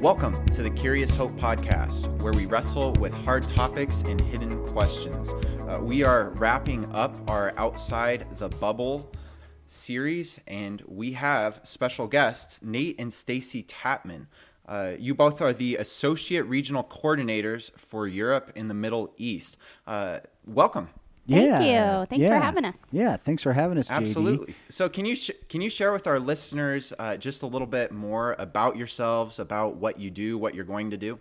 Welcome to the Curious Hope Podcast, where we wrestle with hard topics and hidden questions. We are wrapping up our Outside the Bubble series, and we have special guests, Nate and Stacy Tatman. You both are the Associate Regional Coordinators for Europe and the Middle East. Welcome. Thank you. Thanks for having us. Yeah, thanks for having us, JD. Absolutely. So can you share with our listeners just a little bit more about yourselves, about what you do, what you're going to do?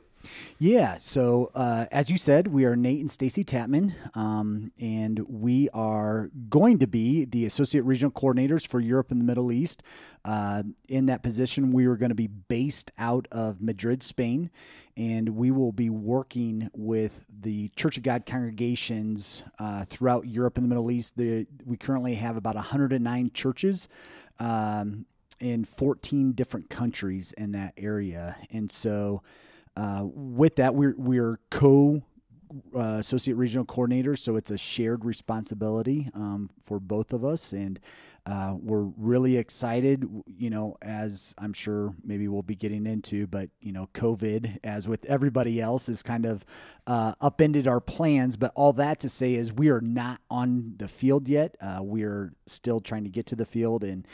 Yeah, so as you said, we are Nate and Stacy Tatman, and we are going to be the Associate Regional Coordinators for Europe and the Middle East. In that position, we are going to be based out of Madrid, Spain, and we will be working with the Church of God congregations throughout Europe and the Middle East. We currently have about 109 churches in 14 different countries in that area, and so with that, we're associate regional coordinators, so it's a shared responsibility for both of us, and we're really excited. As I'm sure maybe we'll be getting into, but COVID, as with everybody else, has kind of upended our plans. But all that to say is we are not on the field yet. We're still trying to get to the field, and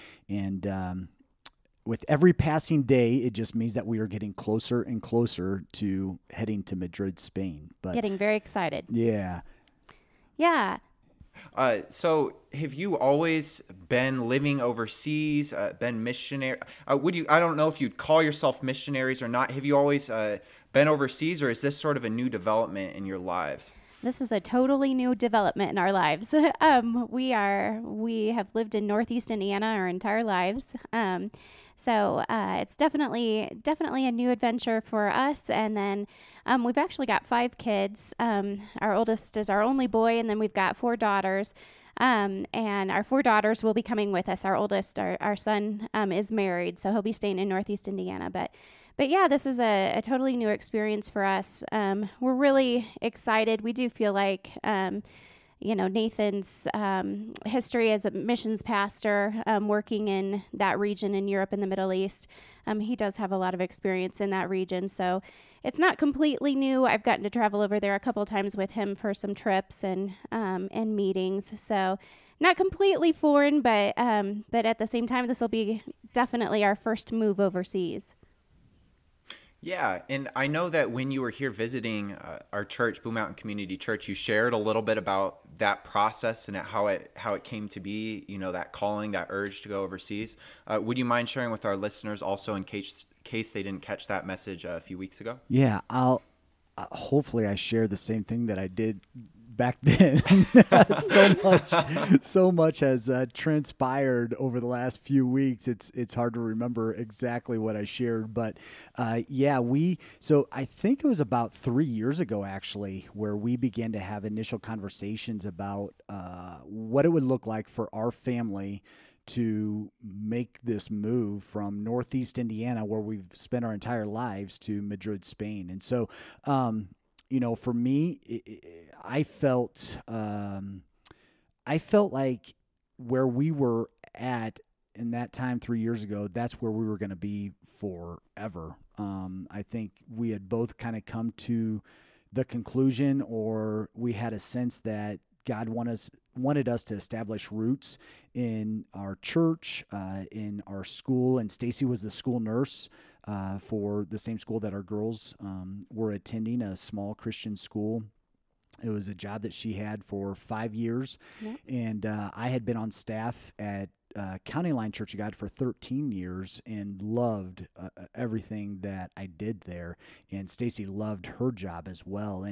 with every passing day, it just means that we are getting closer and closer to heading to Madrid, Spain. But getting very excited. Yeah. Yeah. So have you always been living overseas, been missionary? I don't know if you'd call yourself missionaries or not. Have you always been overseas, or is this sort of a new development in your lives? This is a totally new development in our lives. We have lived in Northeast Indiana our entire lives. So it's definitely a new adventure for us. And then we've actually got 5 kids. Our oldest is our only boy, and then we've got 4 daughters. And our 4 daughters will be coming with us. Our oldest, our son, is married, so he'll be staying in Northeast Indiana. But yeah, this is a totally new experience for us. We're really excited. We do feel like Nathan's history as a missions pastor, working in that region in Europe and the Middle East. He does have a lot of experience in that region, so it's not completely new. I've gotten to travel over there a couple of times with him for some trips and meetings, so not completely foreign, but at the same time, this will be definitely our first move overseas. Yeah, and I know that when you were here visiting our church, Blue Mountain Community Church, you shared a little bit about that process and how it came to be, that calling, that urge to go overseas. Would you mind sharing with our listeners also in case they didn't catch that message a few weeks ago? Yeah, I'll hopefully I share the same thing that I did back then. so much has transpired over the last few weeks. It's hard to remember exactly what I shared, but so I think it was about 3 years ago actually where we began to have initial conversations about what it would look like for our family to make this move from Northeast Indiana, where we've spent our entire lives, to Madrid, Spain. And so for me, I felt like where we were at in that time 3 years ago, that's where we were going to be forever. I think we had both kind of come to the conclusion, or we had a sense that God wanted us to establish roots in our church, in our school, and Stacy was the school nurse for the same school that our girls were attending, a small Christian school. It was a job that she had for 5 years, and I had been on staff at County Line Church of God for 13 years and loved everything that I did there, and Stacy loved her job as well.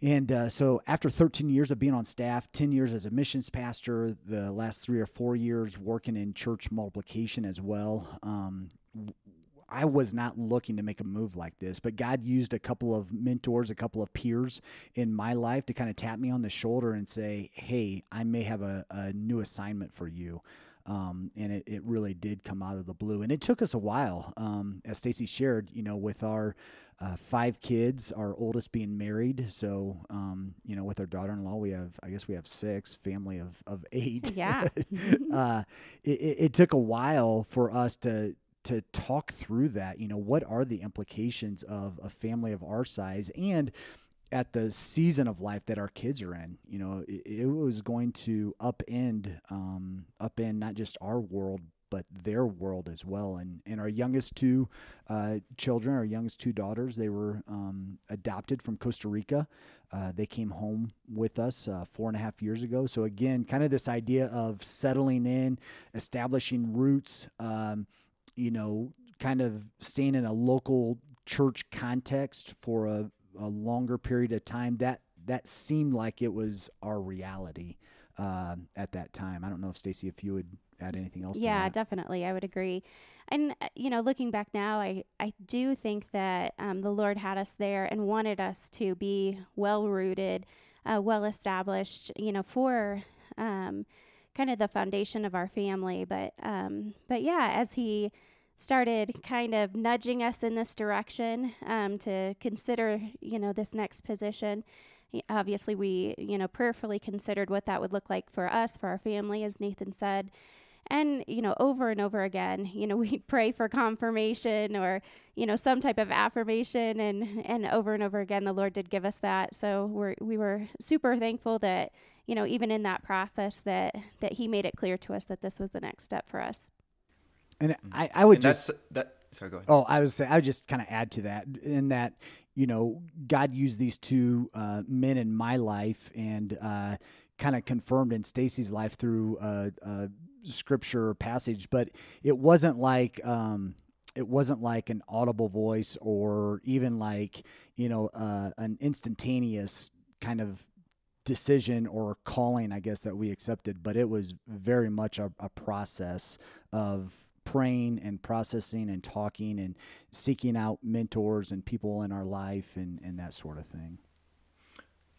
And so after 13 years of being on staff, 10 years as a missions pastor, the last 3 or 4 years working in church multiplication as well, I was not looking to make a move like this, but God used a couple of mentors, a couple of peers in my life to kind of tap me on the shoulder and say, hey, I may have a new assignment for you. And it really did come out of the blue. And it took us a while, as Stacy shared, with our 5 kids, our oldest being married. So, with our daughter-in-law, we have 6, family of 8. Yeah. It took a while for us to to talk through that. What are the implications of a family of our size and at the season of life that our kids are in? It was going to upend not just our world, but their world as well. And our youngest two children, our youngest two daughters, they were adopted from Costa Rica. They came home with us 4.5 years ago. So again, kind of this idea of settling in, establishing roots, kind of staying in a local church context for a longer period of time, that seemed like it was our reality at that time. I don't know if Stacy, if you would add anything else to that. Yeah, definitely. I would agree. And, looking back now, I do think that the Lord had us there and wanted us to be well-rooted, well-established, for kind of the foundation of our family. But yeah, as he started kind of nudging us in this direction to consider, this next position, obviously we, prayerfully considered what that would look like for us, for our family, as Nathan said. And, over and over again, we'd pray for confirmation or, some type of affirmation. And over again, the Lord did give us that. So we were super thankful that, even in that process that he made it clear to us that this was the next step for us. And I would sorry, go ahead. Oh, I would just kind of add to that in that, God used these two men in my life and kind of confirmed in Stacy's life through a scripture passage, but it wasn't like an audible voice or even like, an instantaneous kind of decision or calling, I guess, that we accepted, but it was very much a process of praying and processing and talking and seeking out mentors and people in our life and that sort of thing.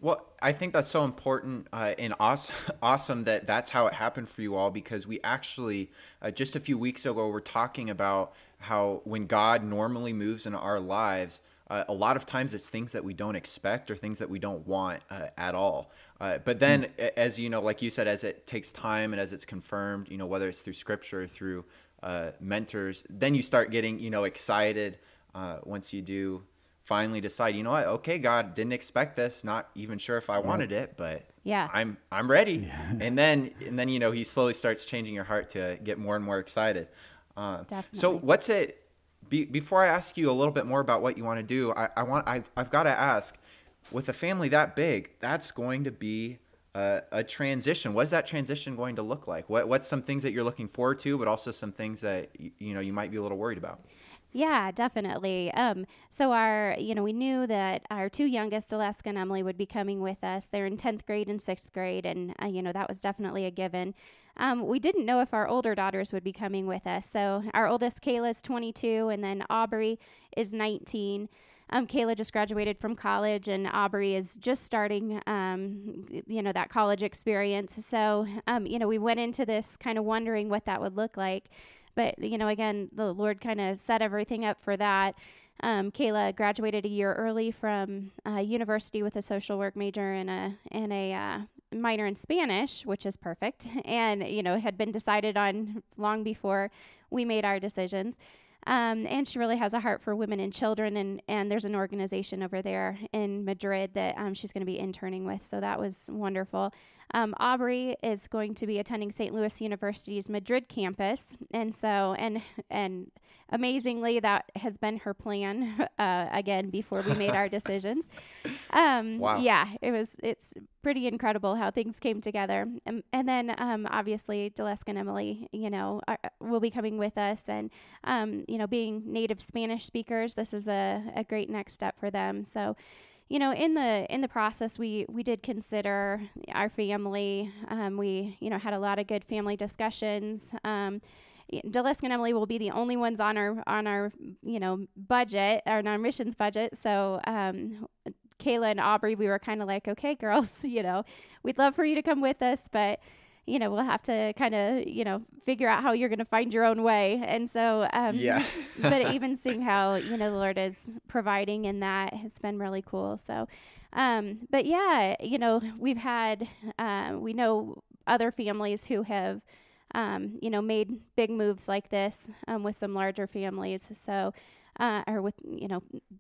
Well, I think that's so important and awesome that that's how it happened for you all, because we actually, just a few weeks ago, were talking about how when God normally moves in our lives, a lot of times it's things that we don't expect or things that we don't want at all. But then, as like you said, as it takes time and as it's confirmed, whether it's through scripture or through mentors, then you start getting, excited once you do finally decide, what, okay, God, didn't expect this, not even sure if I wanted it, but yeah, I'm ready. Yeah. And then he slowly starts changing your heart to get more and more excited. Definitely. So what's it? Before I ask you a little bit more about what you want to do, I've got to ask, with a family that big, that's going to be a transition. What is that transition going to look like? What's some things that you're looking forward to, but also some things that you might be a little worried about? Yeah, definitely. So we knew that our two youngest, Alaska and Emily, would be coming with us. They're in 10th grade and 6th grade, and, that was definitely a given. We didn't know if our older daughters would be coming with us. So our oldest, Kayla, is 22, and then Aubrey is 19. Kayla just graduated from college, and Aubrey is just starting, that college experience. So, we went into this kind of wondering what that would look like. But, again, the Lord kind of set everything up for that. Kayla graduated a year early from university with a social work major and a minor in Spanish, which is perfect, and, had been decided on long before we made our decisions. And she really has a heart for women and children, and there's an organization over there in Madrid that she's going to be interning with, so that was wonderful. Aubrey is going to be attending St. Louis University's Madrid campus, and so and amazingly, that has been her plan again before we made our decisions. Wow. Yeah, it's pretty incredible how things came together. And then obviously, Deleska and Emily, will be coming with us, and being native Spanish speakers, this is a great next step for them. So, in the process, we did consider our family. We had a lot of good family discussions. Deleska and Emily will be the only ones on our budget, or on our missions budget. So Kayla and Aubrey, we were kind of like, okay, girls, we'd love for you to come with us, but we'll have to kind of figure out how you're going to find your own way. And so, yeah. But even seeing how the Lord is providing in that has been really cool. So, but yeah, we've had we know other families who have made big moves like this with some larger families. So, or with,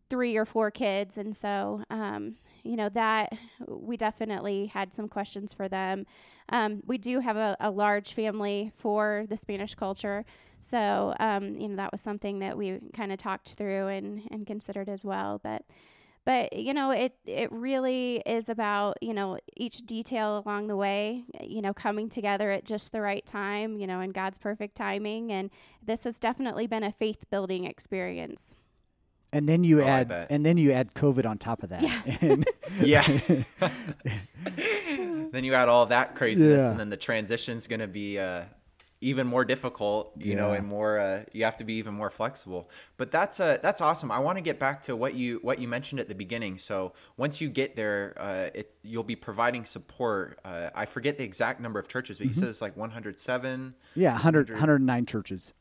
3 or 4 kids. And so, that we definitely had some questions for them. We do have a large family for the Spanish culture. So, that was something that we kind of talked through and considered as well. But it really is about, each detail along the way, coming together at just the right time, in God's perfect timing. And this has definitely been a faith building experience. And then you add COVID on top of that. Yeah. Then you add all that craziness, and then the transition's going to be even more difficult, and more. You have to be even more flexible. But that's awesome. I want to get back to what you mentioned at the beginning. So once you get there, you'll be providing support. I forget the exact number of churches, but you said it's like 107. Yeah, 109 churches.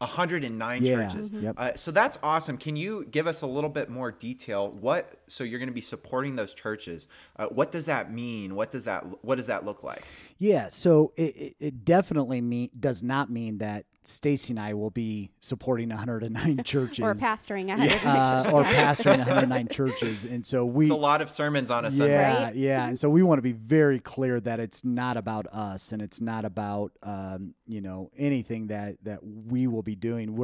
109 churches. Yep. So that's awesome. Can you give us a little bit more detail? So you're going to be supporting those churches. What does that mean? What does that look like? Yeah. So it definitely does not mean that Stacy and I will be supporting 109 churches. Or pastoring 109 churches. Or pastoring 109 churches. And so it's a lot of sermons on a Sunday. Right? Yeah. And so we want to be very clear that it's not about us, and it's not about, anything that we will be doing.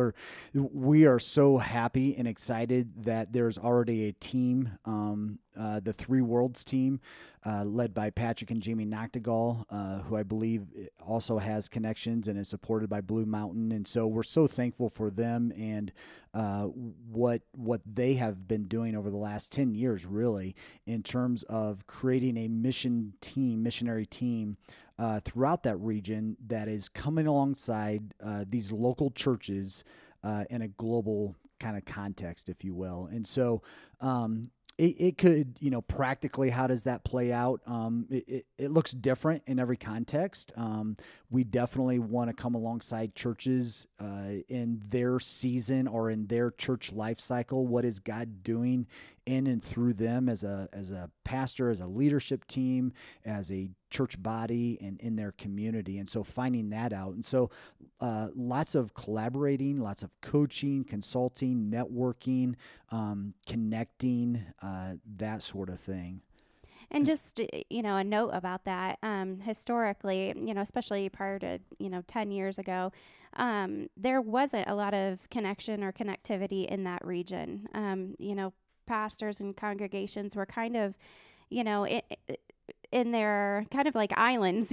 We are so happy and excited that there's already a team, the Three Worlds team, led by Patrick and Jamie Noctegal, who I believe also has connections and is supported by Blue Mountain. And so we're so thankful for them and what they have been doing over the last 10 years, really, in terms of creating a missionary team throughout that region that is coming alongside these local churches in a global kind of context, if you will. And so it could, practically, how does that play out? It looks different in every context. We definitely want to come alongside churches in their season or in their church life cycle. What is God doing in and through them as a pastor, as a leadership team, as a church body, and in their community? And so finding that out. And so lots of collaborating, lots of coaching, consulting, networking, connecting, that sort of thing. And just, a note about that, historically, especially prior to, 10 years ago, there wasn't a lot of connection or connectivity in that region. Pastors and congregations were kind of, in their kind of like islands,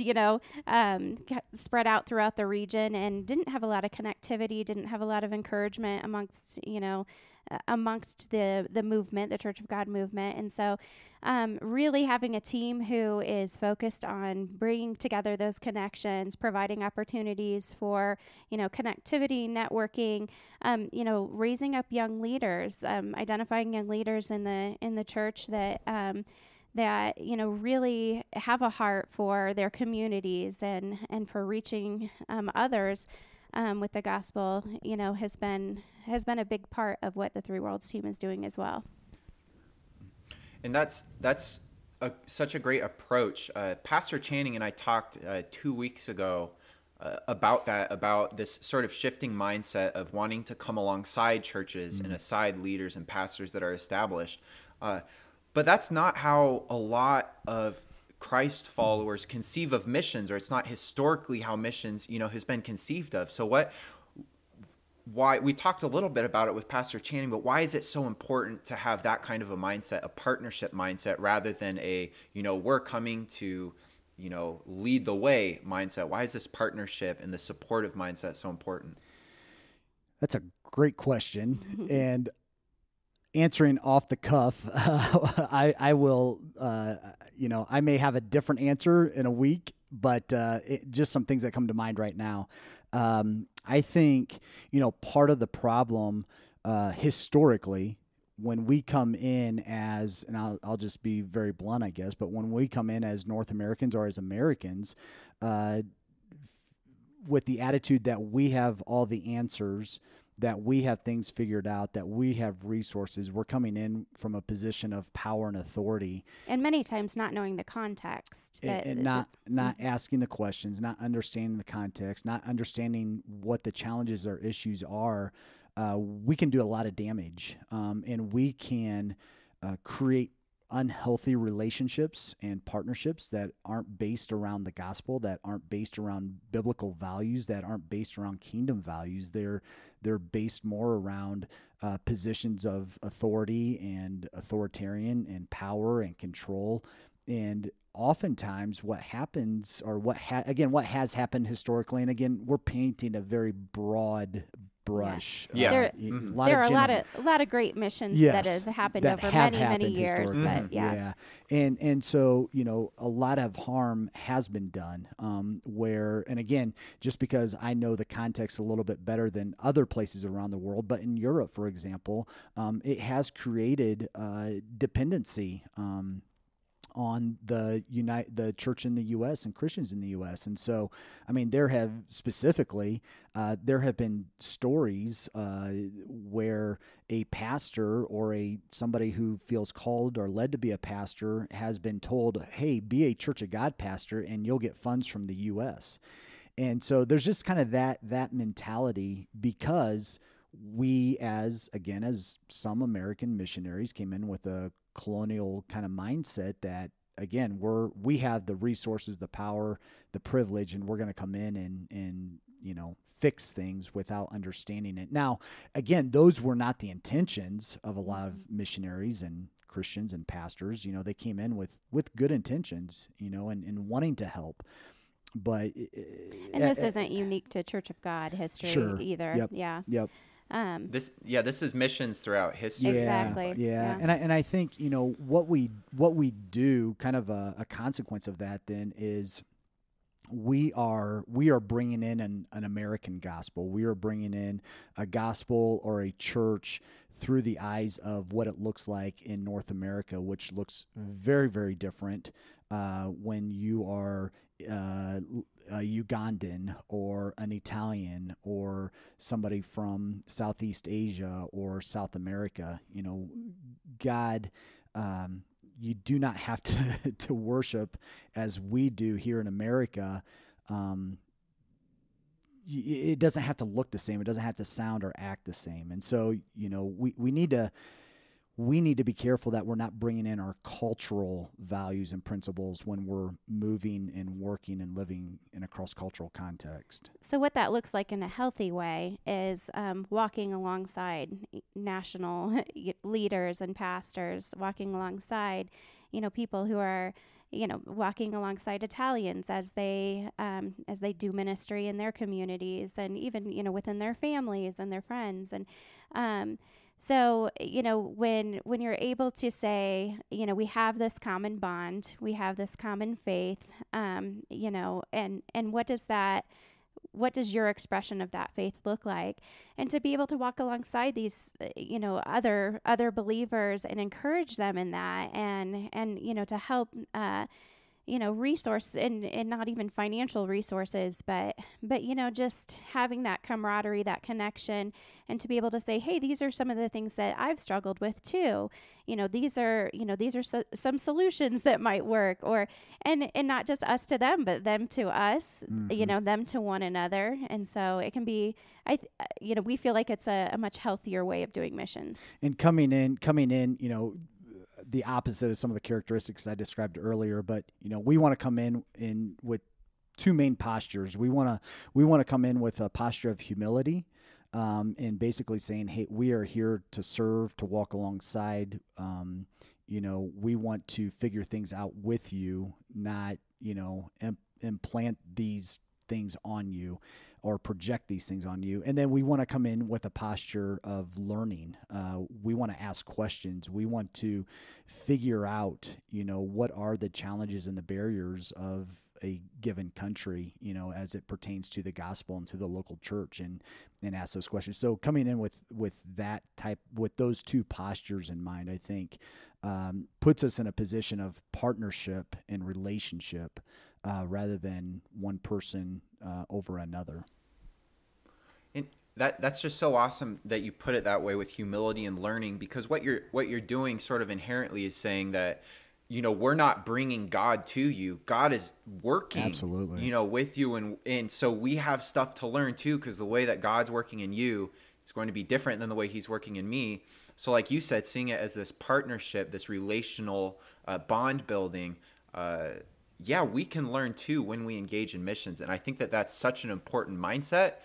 spread out throughout the region, and didn't have a lot of connectivity, didn't have a lot of encouragement amongst the movement, the Church of God movement. And so really having a team who is focused on bringing together those connections, providing opportunities for, connectivity, networking, raising up young leaders, identifying young leaders in the church that really have a heart for their communities and for reaching others with the gospel, has been a big part of what the Three Worlds team is doing as well. And that's such a great approach. Pastor Channing and I talked 2 weeks ago about this sort of shifting mindset of wanting to come alongside churches and aside leaders and pastors that are established. But that's not how a lot of Christ followers conceive of missions, or it's not historically how missions, has been conceived of. So why we talked a little bit about it with Pastor Channing, but why is it so important to have that kind of a mindset, a partnership mindset, rather than we're coming to, lead the way mindset? Why is this partnership and the supportive mindset so important? That's a great question. And answering off the cuff, I will, I may have a different answer in a week, but just some things that come to mind right now. I think, part of the problem historically, when we come in as, and I'll just be very blunt, I guess, but when we come in as North Americans or as Americans, with the attitude that we have all the answers, that we have things figured out, that we have resources. We're coming in from a position of power and authority. And many times not knowing the context. And not asking the questions, not understanding the context, not understanding what the challenges or issues are. We can do a lot of damage, and we can create unhealthy relationships and partnerships that aren't based around the gospel, that aren't based around biblical values, that aren't based around kingdom values. They're based more around positions of authority and authoritarian and power and control. And oftentimes what happens, or what has happened historically, and again, we're painting a very broad brush. There are a lot of great missions that have happened over many years. But and so a lot of harm has been done. Where, and again, just because I know the context a little bit better than other places around the world, but in Europe, for example, it has created dependency on the church in the U.S. and Christians in the U.S. And so, I mean, there have been stories where a pastor or somebody who feels called or led to be a pastor has been told, hey, be a Church of God pastor and you'll get funds from the U.S. And so there's just kind of that mentality, because we, as some American missionaries came in with a colonial kind of mindset that, again, we have the resources, the power, the privilege, and we're going to come in and fix things without understanding it. Now, again, those were not the intentions of a lot of missionaries and Christians and pastors. They came in with good intentions, and wanting to help. But this isn't unique to Church of God history either. Yep. This is missions throughout history. Exactly. Yeah. And I think what we do, kind of a consequence of that then, is we are bringing in an American gospel. We are bringing in a gospel or a church through the eyes of what it looks like in North America, which looks very, very different when you are a Ugandan or an Italian or somebody from Southeast Asia or South America. God, you do not have to worship as we do here in America. It doesn't have to look the same. It doesn't have to sound or act the same. And so, we need to be careful that we're not bringing in our cultural values and principles when we're moving and working and living in a cross-cultural context. So what that looks like in a healthy way is walking alongside national leaders and pastors, walking alongside, people who are, walking alongside Italians as they do ministry in their communities, and even, within their families and their friends. And so, when you're able to say, we have this common bond, we have this common faith, and what does your expression of that faith look like? And to be able to walk alongside these, other believers and encourage them in that, and to help, resource and not even financial resources, but just having that camaraderie, that connection, and to be able to say, hey, these are some of the things that I've struggled with too. These are some solutions that might work, and not just us to them, but them to us, them to one another. And so it can be, we feel like it's a much healthier way of doing missions. And coming in, the opposite of some of the characteristics I described earlier, but we want to come in with two main postures. We want to come in with a posture of humility, and basically saying, hey, we are here to serve, to walk alongside. We want to figure things out with you, not implant these things on you or project these things on you. And then we want to come in with a posture of learning. We want to ask questions. We want to figure out, what are the challenges and the barriers of a given country, as it pertains to the gospel and to the local church, and ask those questions. So coming in with those two postures in mind, I think, puts us in a position of partnership and relationship, rather than one person over another. That's just so awesome that you put it that way, with humility and learning, because what you're doing sort of inherently is saying that, we're not bringing God to you. God is working, Absolutely, with you. And so we have stuff to learn too, because the way that God's working in you is going to be different than the way he's working in me. So like you said, seeing it as this partnership, this relational bond building, we can learn too when we engage in missions. And I think that that's such an important mindset.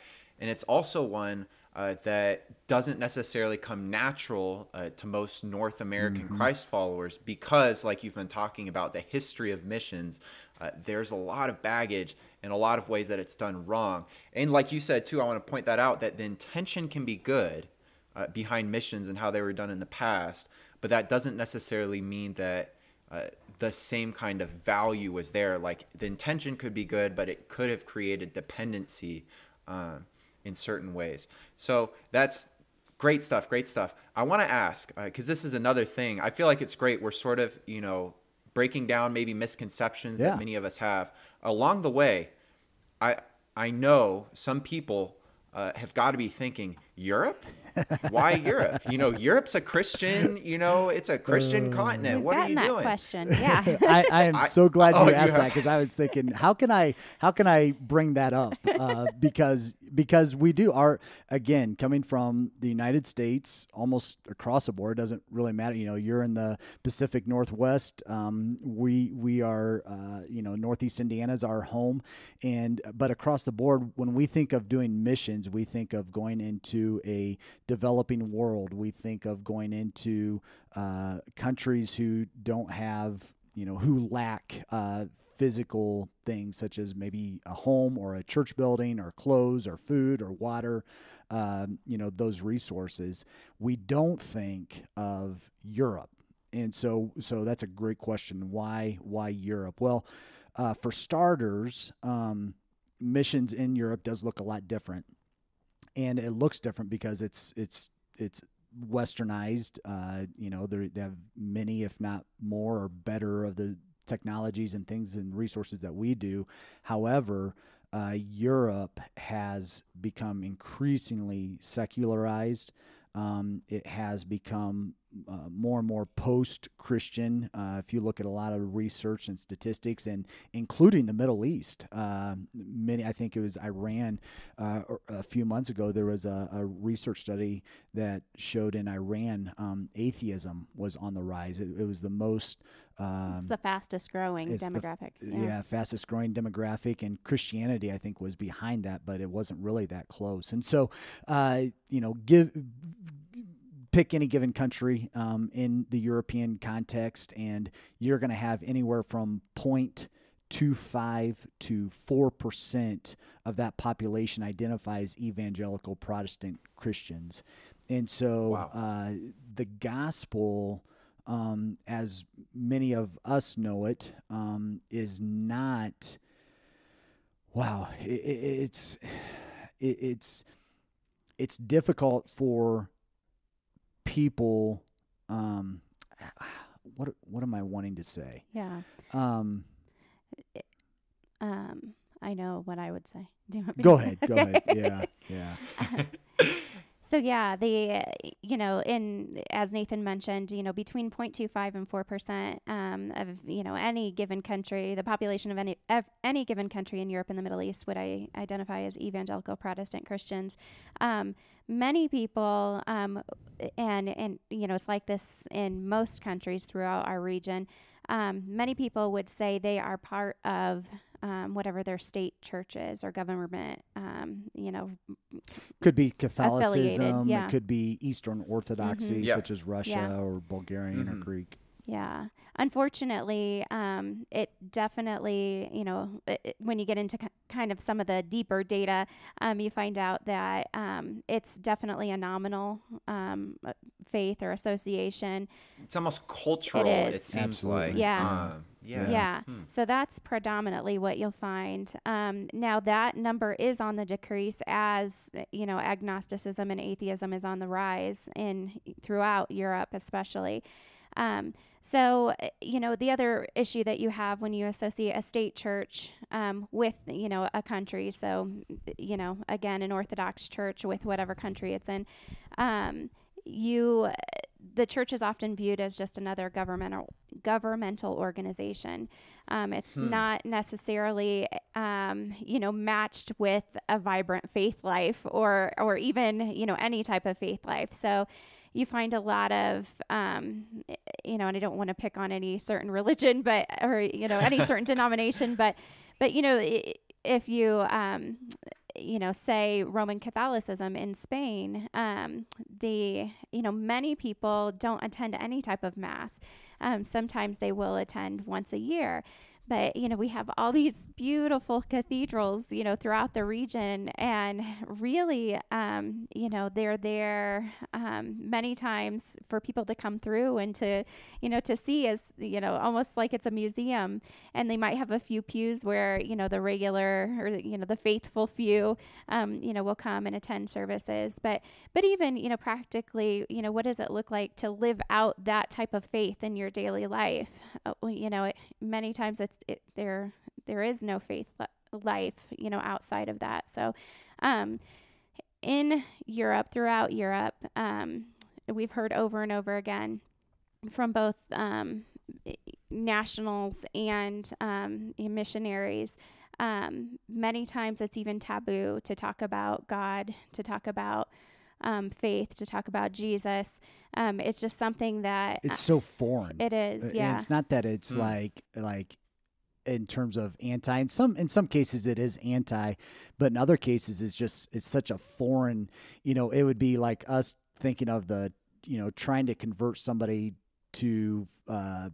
And it's also one that doesn't necessarily come natural to most North American Christ followers, because, like you've been talking about, the history of missions, there's a lot of baggage and a lot of ways that it's done wrong. And like you said, too, I want to point that out, that the intention can be good behind missions and how they were done in the past, but that doesn't necessarily mean that the same kind of value was there. Like, the intention could be good, but it could have created dependency in certain ways. So that's great stuff. Great stuff. I want to ask, because this is another thing. I feel like it's great. We're sort of, breaking down maybe misconceptions that many of us have. Along the way, I know some people have got to be thinking, Europe? Why Europe? Europe's a Christian, it's a Christian continent. What are you doing? Question. Yeah. I am so glad you asked that, because I was thinking, how can I bring that up? Because we do again, coming from the United States, almost across the board, doesn't really matter. You're in the Pacific Northwest. We are, Northeast Indiana is our home, but across the board, when we think of doing missions, we think of going into a developing world. We think of going into countries who don't have, who lack physical things such as maybe a home or a church building or clothes or food or water, those resources. We don't think of Europe. And so that's a great question. Why Europe? Well, for starters, missions in Europe does look a lot different. And it looks different because it's westernized. They have many, if not more or better, of the technologies and things and resources that we do. However, Europe has become increasingly secularized. It has become more and more post-Christian. If you look at a lot of research and statistics, and including the Middle East, I think it was Iran. A few months ago, there was a research study that showed in Iran, atheism was on the rise. It was the most. It's the fastest growing demographic. Fastest growing demographic, and Christianity, I think, was behind that, but it wasn't really that close. And so, pick any given country in the European context, and you're going to have anywhere from 0.25 to 4% of that population identifies evangelical Protestant Christians. And so the gospel, as many of us know it, is not, it's difficult for people. What am I wanting to say? Yeah. I know what I would say. Do you want me Go to ahead. Yeah. So as Nathan mentioned, between 0.25 and 4% of any given country, the population of any given country in Europe and the Middle East would identify as evangelical Protestant Christians. Many people, and it's like this in most countries throughout our region. Many people would say they are part of whatever their state church is or government, could be Catholicism, yeah. It could be Eastern Orthodoxy, such as Russia or Bulgarian or Greek. Yeah. Unfortunately, it definitely, when you get into kind of some of the deeper data, you find out that it's definitely a nominal faith or association. It's almost cultural, it seems Absolutely. like. Yeah. So that's predominantly what you'll find. Now that number is on the decrease as, agnosticism and atheism is on the rise throughout Europe especially. So, the other issue that you have when you associate a state church with, a country, so, again, an Orthodox church with whatever country it's in, the church is often viewed as just another governmental organization. It's not necessarily, matched with a vibrant faith life or even, any type of faith life. So you find a lot of, and I don't want to pick on any certain religion, or any certain denomination, but if you, say Roman Catholicism in Spain, many people don't attend any type of mass. Sometimes they will attend once a year. But, we have all these beautiful cathedrals, throughout the region. And really, they're there many times for people to come through and to see as, almost like it's a museum. And they might have a few pews where, the regular or, the faithful few, will come and attend services. But even, practically, what does it look like to live out that type of faith in your daily life? Many times there is no faith life, outside of that. So, in Europe, throughout Europe, we've heard over and over again from both nationals and missionaries. Many times it's even taboo to talk about God, to talk about faith, to talk about Jesus. It's just something that it's so foreign. It is, yeah. And it's not that it's like in terms of anti. In some cases it is anti, but in other cases it's such a foreign. It would be like us thinking of trying to convert somebody to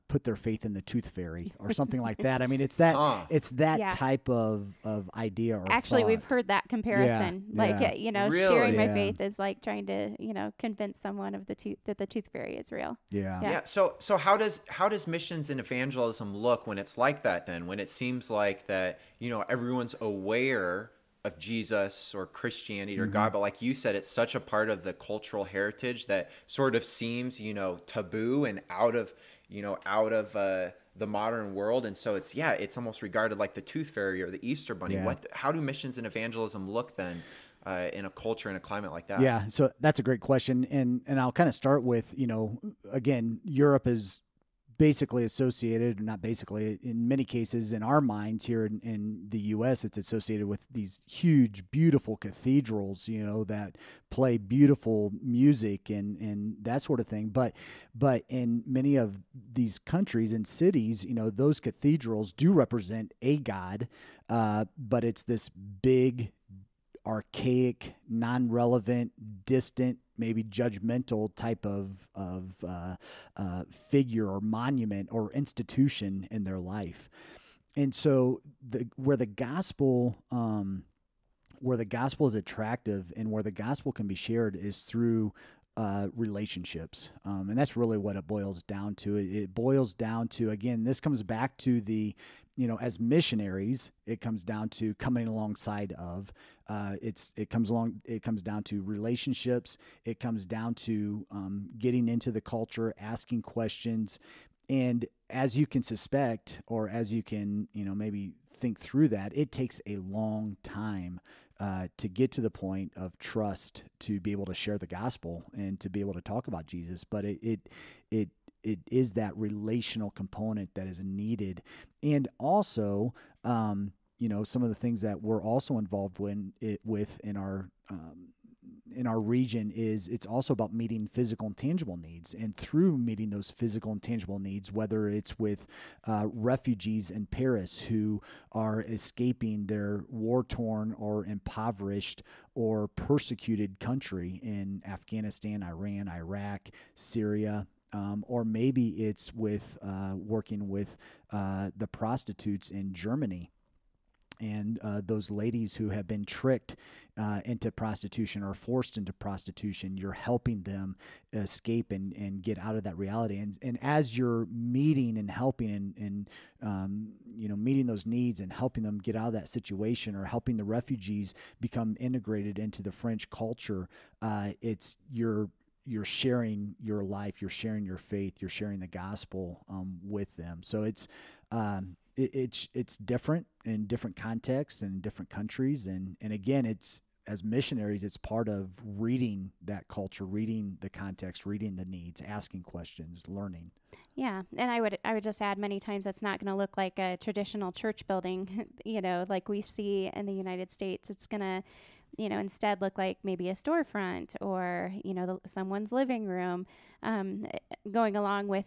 put their faith in the tooth fairy or something like that. I mean, it's that type of idea or actually thought. We've heard that comparison. Really? Sharing my faith is like trying to, convince someone of that the tooth fairy is real. Yeah. So how does missions and evangelism look when it's like that then? When it seems like that, everyone's aware of Jesus or Christianity or God, but like you said, it's such a part of the cultural heritage that sort of seems, taboo and out of the modern world. And so it's almost regarded like the tooth fairy or the Easter bunny. Yeah. How do missions and evangelism look then in a culture and a climate like that? Yeah. So that's a great question. And I'll kind of start with, again, Europe is basically associated, not basically, in many cases in our minds here in the U.S., it's associated with these huge, beautiful cathedrals, that play beautiful music and that sort of thing. But in many of these countries and cities, those cathedrals do represent a God, but it's this big, archaic, non-relevant, distant, maybe judgmental type of figure or monument or institution in their life. And so where the gospel is attractive and where the gospel can be shared is through relationships. And that's really what it boils down to. It boils down to, again, this comes back to the, as missionaries, it comes down to coming alongside of, it comes down to relationships. It comes down to getting into the culture, asking questions. And as you can suspect, or as you can, maybe think through that, it takes a long time to get to the point of trust to be able to share the gospel and to be able to talk about Jesus. But it is that relational component that is needed. And also, some of the things that we're also involved with in our region is it's also about meeting physical and tangible needs. And through meeting those physical and tangible needs, whether it's with refugees in Paris who are escaping their war-torn or impoverished or persecuted country in Afghanistan, Iran, Iraq, Syria, or maybe it's with working with the prostitutes in Germany. And those ladies who have been tricked into prostitution or forced into prostitution, you're helping them escape and get out of that reality. And as you're meeting and helping and meeting those needs and helping them get out of that situation, or helping the refugees become integrated into the French culture, you're sharing your life, you're sharing your faith, you're sharing the gospel with them. So it's different in different contexts and different countries, and again, it's as missionaries, it's part of reading that culture, reading the context, reading the needs, asking questions, learning. Yeah, and I would just add, many times it's not going to look like a traditional church building, like we see in the United States. It's going to, instead look like maybe a storefront or, someone's living room, going along with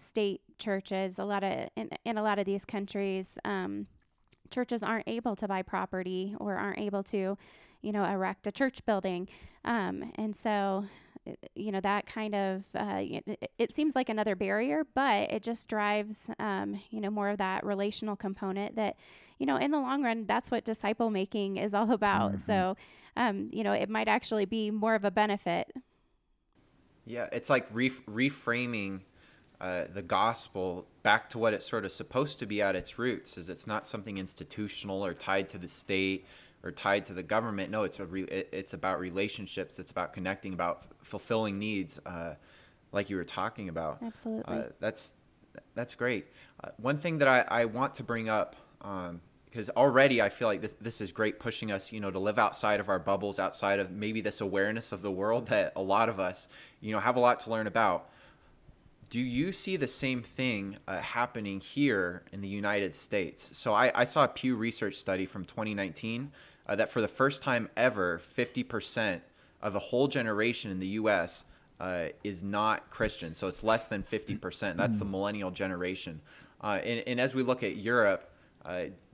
state churches. In a lot of these countries, churches aren't able to buy property or aren't able to, erect a church building. And so, that kind of, it seems like another barrier, but it just drives, more of that relational component that, in the long run, that's what disciple making is all about. Mm-hmm. So, it might actually be more of a benefit. Yeah, it's like reframing the gospel back to what it's sort of supposed to be at its roots, is it's not something institutional or tied to the state or tied to the government. No, it's about relationships. It's about connecting, about fulfilling needs, like you were talking about. Absolutely. That's great. One thing that I want to bring up, because already I feel like this is great, pushing us, to live outside of our bubbles, outside of maybe this awareness of the world that a lot of us, have a lot to learn about. Do you see the same thing happening here in the United States? So I saw a Pew Research study from 2019 that for the first time ever, 50% of a whole generation in the U.S. Is not Christian. So it's less than 50%. That's the millennial generation. And as we look at Europe,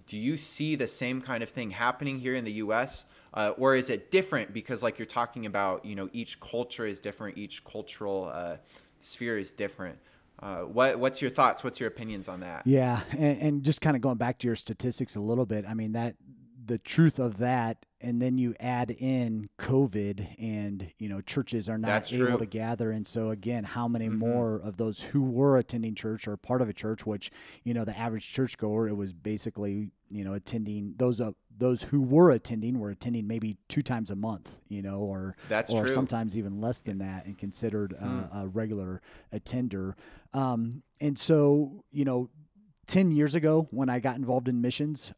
do you see the same kind of thing happening here in the U.S.? Or is it different because, like you're talking about, each culture is different, each cultural sphere is different? What's your thoughts? What's your opinions on that? Yeah, and just kind of going back to your statistics a little bit, I mean, that the truth of that, and then you add in COVID, and churches are not able to gather, and so again, how many more of those who were attending church or part of a church, which the average churchgoer, it was basically attending, those who were attending maybe 2 times a month, or sometimes even less than that, and considered a regular attender. And so 10 years ago, when I got involved in missions,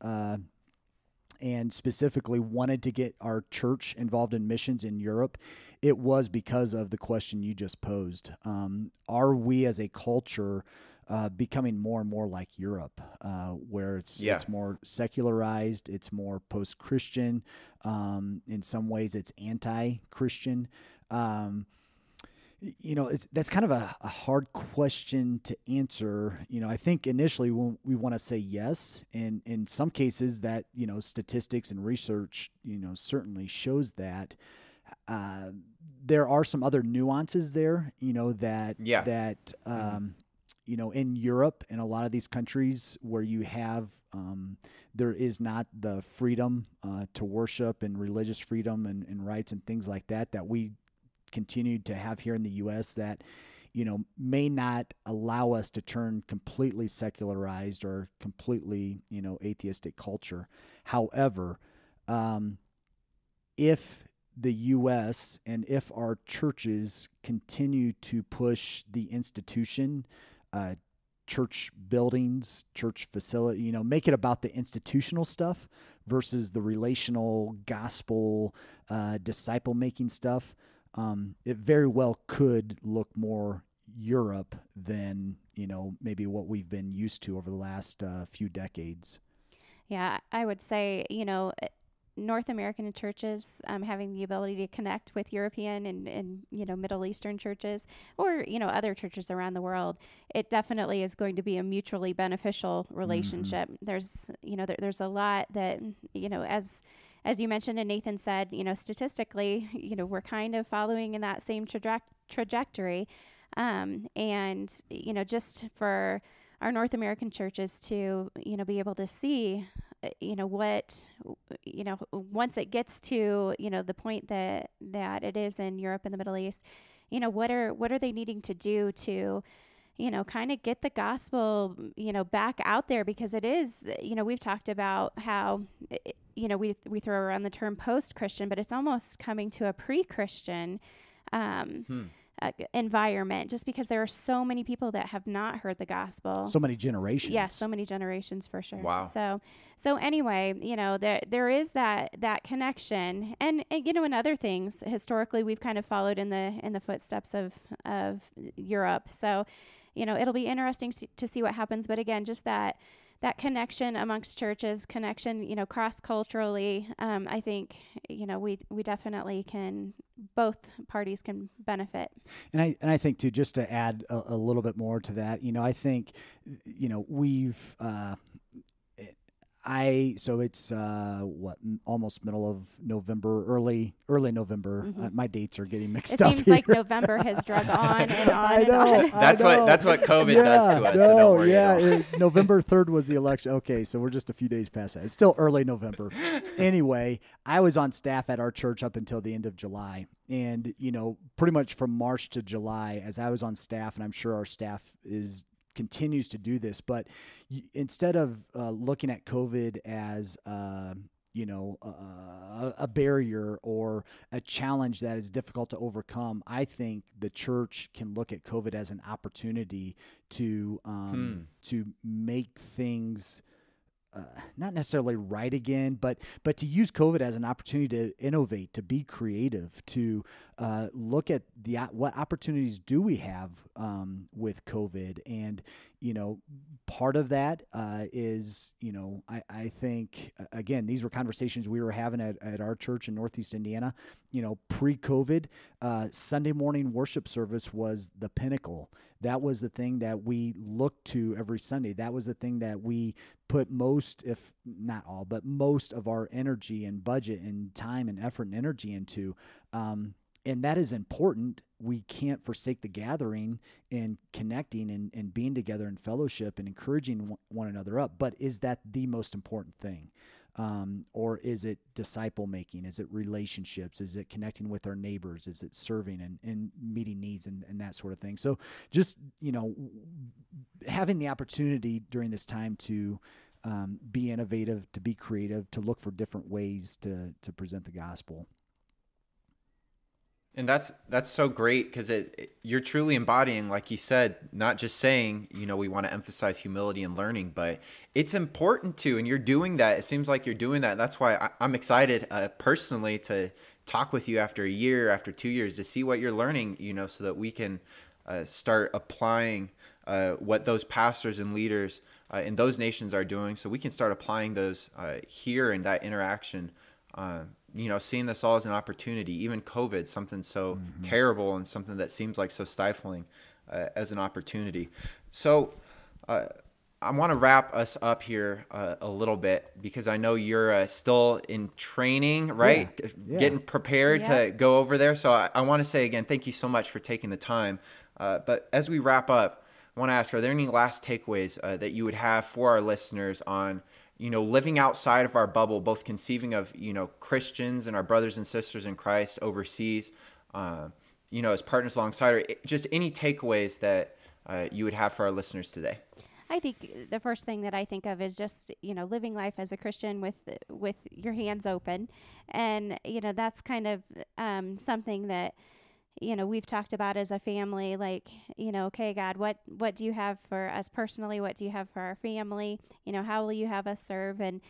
and specifically wanted to get our church involved in missions in Europe, it was because of the question you just posed. Are we as a culture becoming more and more like Europe, where it's more secularized, it's more post-Christian, in some ways it's anti-Christian? That's kind of a hard question to answer. I think initially we want to say yes, and in some cases that, statistics and research, certainly shows that. There are some other nuances there, that in Europe and a lot of these countries where you have, there is not the freedom to worship and religious freedom and rights and things like that we continued to have here in the U.S. that, may not allow us to turn completely secularized or completely, atheistic culture. However, if the U.S. and if our churches continue to push the institution, church buildings, church facility, make it about the institutional stuff versus the relational gospel, disciple-making stuff, it very well could look more Europe than, maybe what we've been used to over the last few decades. Yeah, I would say, North American churches having the ability to connect with European and Middle Eastern churches, or other churches around the world, it definitely is going to be a mutually beneficial relationship. There's there's a lot that as you mentioned and Nathan said, statistically, we're kind of following in that same trajectory, and just for our North American churches to be able to see what once it gets to the point that it is in Europe and the Middle East, what are they needing to do to kind of get the gospel back out there, because it is we've talked about how we throw around the term post-Christian, but it's almost coming to a pre-Christian environment, just because there are so many people that have not heard the gospel. So many generations. Yes, so many generations for sure. Wow. So anyway, there is that connection, and in other things historically we've kind of followed in the footsteps of Europe. So, it'll be interesting to see what happens. But again, just that connection amongst churches, connection, cross-culturally, I think, we definitely can, both parties can benefit. And I think too, just to add a little bit more to that, I think, we've, so it's almost middle of November, early November. Mm-hmm. My dates are getting mixed up. It seems here. like November has drug on and on. I know. And on. That's what COVID does to us. So don't worry. Yeah, November 3rd was the election. Okay, so we're just a few days past that. It's still early November. Anyway, I was on staff at our church up until the end of July. And, pretty much from March to July, as I was on staff, and I'm sure our staff continues to do this, but instead of looking at COVID as a barrier or a challenge that is difficult to overcome, I think the church can look at COVID as an opportunity to make things not necessarily right again, but to use COVID as an opportunity to innovate, to be creative, to look at what opportunities do we have with COVID. And, part of that is, I think, again, these were conversations we were having at our church in Northeast Indiana. Pre-COVID, Sunday morning worship service was the pinnacle. That was the thing that we looked to every Sunday. That was the thing that we put most, if not all, but most of our energy and budget and time and effort and energy into. And that is important. We can't forsake the gathering and connecting and being together in fellowship and encouraging one another up. But is that the most important thing? Or is it disciple making? Is it relationships? Is it connecting with our neighbors? Is it serving and meeting needs and that sort of thing? So just, having the opportunity during this time to be innovative, to be creative, to look for different ways to present the gospel. And that's so great, because you're truly embodying, like you said, not just saying, we want to emphasize humility and learning, but it's important too. And you're doing that. It seems like you're doing that. That's why I'm excited personally to talk with you after a year, after 2 years, to see what you're learning, so that we can start applying what those pastors and leaders in those nations are doing. So we can start applying those here in that interaction. Seeing this all as an opportunity, even COVID, something so terrible and something that seems like so stifling, as an opportunity. So I want to wrap us up here a little bit, because I know you're still in training, right? Yeah. Getting prepared to go over there. So I want to say again, thank you so much for taking the time. But as we wrap up, I want to ask, are there any last takeaways that you would have for our listeners on living outside of our bubble, both conceiving of, Christians and our brothers and sisters in Christ overseas, as partners alongside, or just any takeaways that you would have for our listeners today? I think the first thing that I think of is just, living life as a Christian with your hands open. And, that's kind of something that, we've talked about as a family, like, okay, God, what do you have for us personally? What do you have for our family? How will you have us serve? And,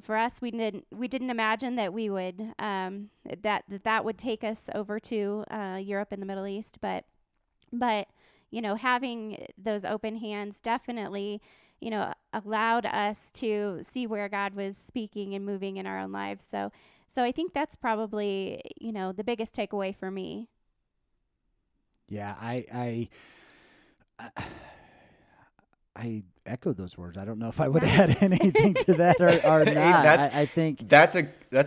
for us, we didn't imagine that we would, that would take us over to Europe and the Middle East. But, having those open hands definitely, allowed us to see where God was speaking and moving in our own lives. So I think that's probably, the biggest takeaway for me. Yeah, I echo those words. I don't know if I would add anything to that or not. I think that's a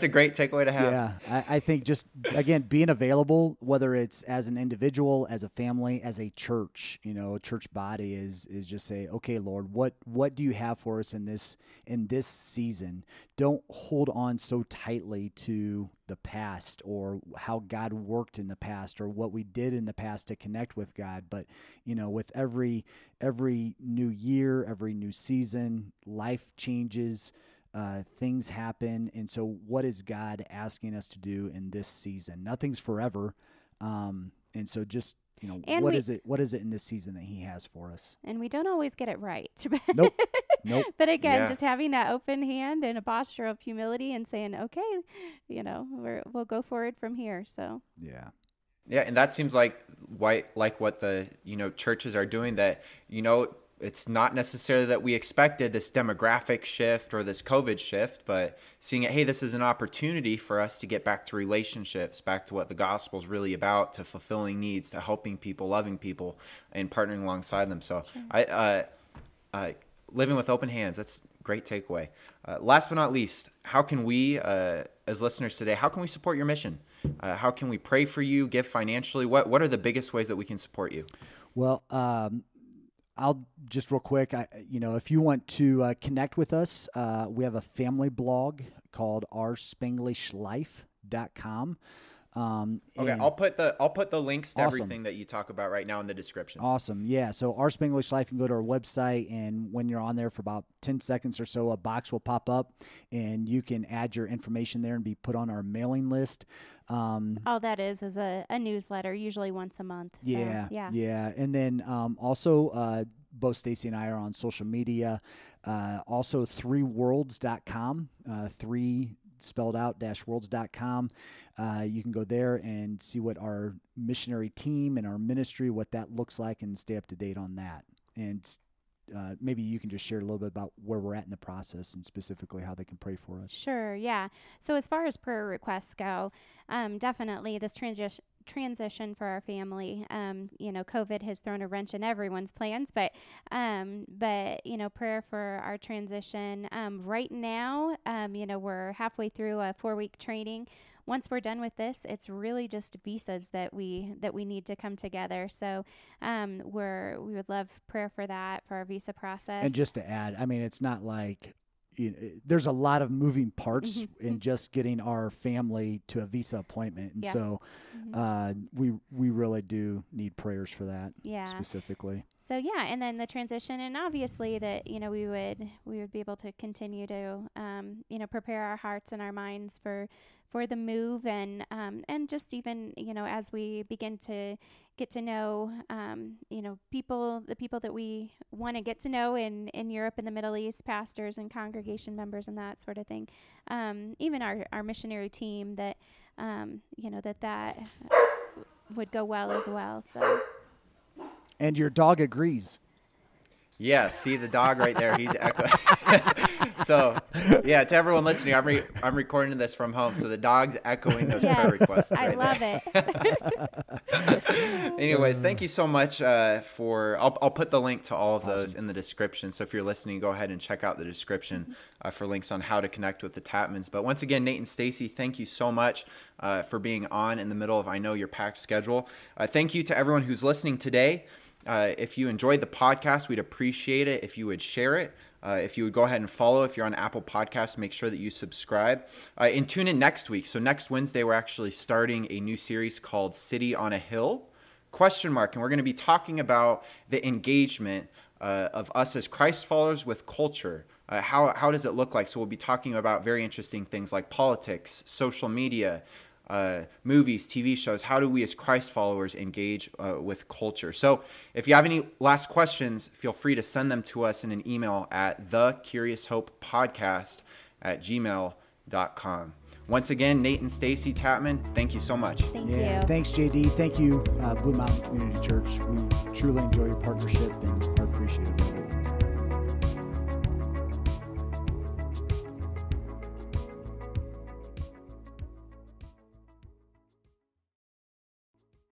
great takeaway to have. Yeah, I think just, again, being available, whether it's as an individual, as a family, as a church, a church body, is just say, okay, Lord, what do you have for us in this season? Don't hold on so tightly to the past or how God worked in the past or what we did in the past to connect with God. But, with every new year, every new season, life changes, things happen. And so what is God asking us to do in this season? Nothing's forever. And so just, And what is it in this season that he has for us? And we don't always get it right. Nope. But again, Yeah. just having that open hand and a posture of humility and saying, okay, we'll go forward from here. So Yeah. Yeah, and that seems like what the churches are doing, that it's not necessarily that we expected this demographic shift or this COVID shift, but seeing it, hey, this is an opportunity for us to get back to relationships, back to what the gospel is really about, to fulfilling needs, to helping people, loving people, and partnering alongside them. So living with open hands, that's a great takeaway. Last but not least, how can we, as listeners today, how can we support your mission? How can we pray for you, give financially? What are the biggest ways that we can support you? Well, I'll just real quick, if you want to connect with us, we have a family blog called ourspanglishlife.com. Okay, I'll put the links to Awesome. everything that you talk about right now in the description. Awesome. Yeah. So Our Spanglish Life, you can go to our website, and when you're on there for about 10 seconds or so, a box will pop up and you can add your information there and be put on our mailing list. all that is a newsletter, usually once a month. So, Yeah. And then also both Stacy and I are on social media. Also 3worlds.com, 3 spelled out -worlds.com. You can go there and see what our missionary team and our ministry, what that looks like, and stay up to date on that. And maybe you can just share a little bit about where we're at in the process and specifically how they can pray for us. Sure, yeah. So as far as prayer requests go, definitely this transition for our family. COVID has thrown a wrench in everyone's plans, but prayer for our transition. Right now, we're halfway through a 4-week training. Once we're done with this, it's really just visas that we need to come together. So we would love prayer for that, for our visa process. And just to add, I mean, it's not like there's a lot of moving parts in just getting our family to a visa appointment. And so we really do need prayers for that specifically. So yeah, and then the transition, and obviously that we would be able to continue to prepare our hearts and our minds for the move, and just even as we begin to get to know the people that we want to get to know in Europe and the Middle East, pastors and congregation members and that sort of thing. Even our missionary team, that that would go well as well. So. And your dog agrees. Yeah, see the dog right there. He's echoing. So, yeah, to everyone listening, I'm recording this from home, so the dog's echoing those prayer requests right I love it. Anyways, thank you so much for. I'll put the link to all of those in the description. So if you're listening, go ahead and check out the description for links on how to connect with the Tatmans. But once again, Nate and Stacy, thank you so much for being on in the middle of, I know, your packed schedule. Thank you to everyone who's listening today. If you enjoyed the podcast, we'd appreciate it if you would share it. If you would go ahead and follow, if you're on Apple Podcasts, make sure that you subscribe. And tune in next week. So next Wednesday, we're actually starting a new series called City on a Hill, ? And we're going to be talking about the engagement of us as Christ followers with culture. How does it look like? So we'll be talking about very interesting things like politics, social media, movies, TV shows. How do we as Christ followers engage with culture? So if you have any last questions, feel free to send them to us in an email at thecurioushopepodcast@gmail.com. Once again, Nate and Stacy Tatman, thank you so much. Thank you. Thanks, JD. Thank you, Blue Mountain Community Church. We truly enjoy your partnership and are appreciative of it.